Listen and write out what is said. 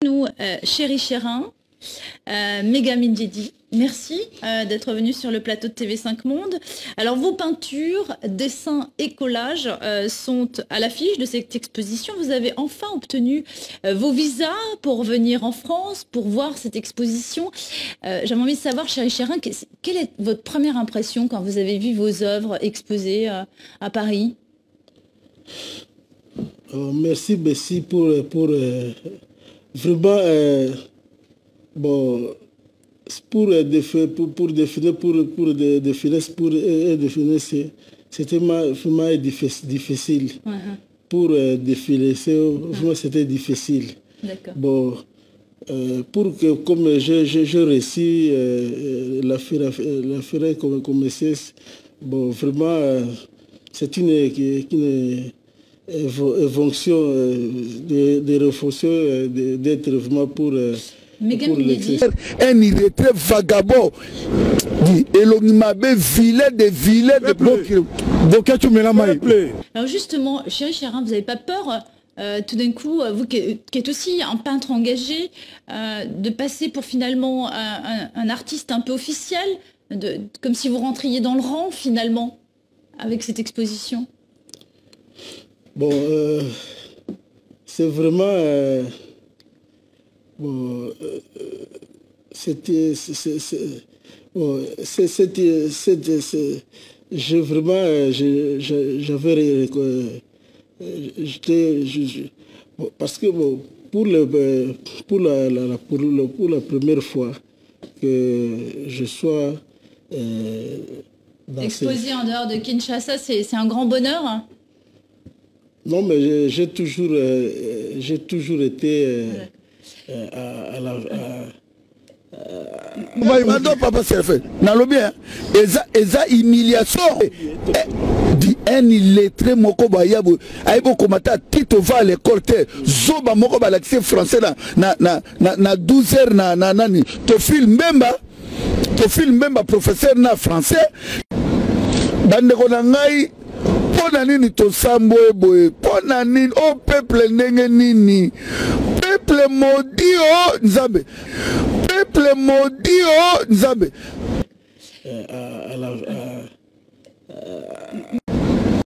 Nous, Chéri Chérin, Megamin Djedi, merci d'être venu sur le plateau de TV5 Monde. Alors vos peintures, dessins et collages sont à l'affiche de cette exposition. Vous avez enfin obtenu vos visas pour venir en France, pour voir cette exposition. J'aimerais envie de savoir, Chéri Chérin, quelle est votre première impression quand vous avez vu vos œuvres exposées à Paris? Merci Bessie pour vraiment bon définir c'était vraiment difficile pour défiler, c'était difficile. Bon pour que comme je réussis la ferai comme c'est bon vraiment c'est une fonction de réflexion d'être vraiment pour un illettré vagabond Alors justement, Chéri Chérin, vous n'avez pas peur tout d'un coup, vous qui êtes aussi un peintre engagé, de passer pour finalement un artiste un peu officiel, comme si vous rentriez dans le rang finalement avec cette exposition? Bon, c'est vraiment bon, parce que bon, pour la première fois que je sois exposé en dehors de Kinshasa, c'est un grand bonheur, hein? Non, mais j'ai toujours été papa Serfé, eza humiliation un illettré moko bayabu aibo komata tito va à l'école te zoba moko ba l'accès français na 12 heures na nani to film memba professeur na français bandeko na ngai pona nini to sambo eboye pona nini o peuple ndenge nini peuple maudit o nzambe peuple maudit o nzambe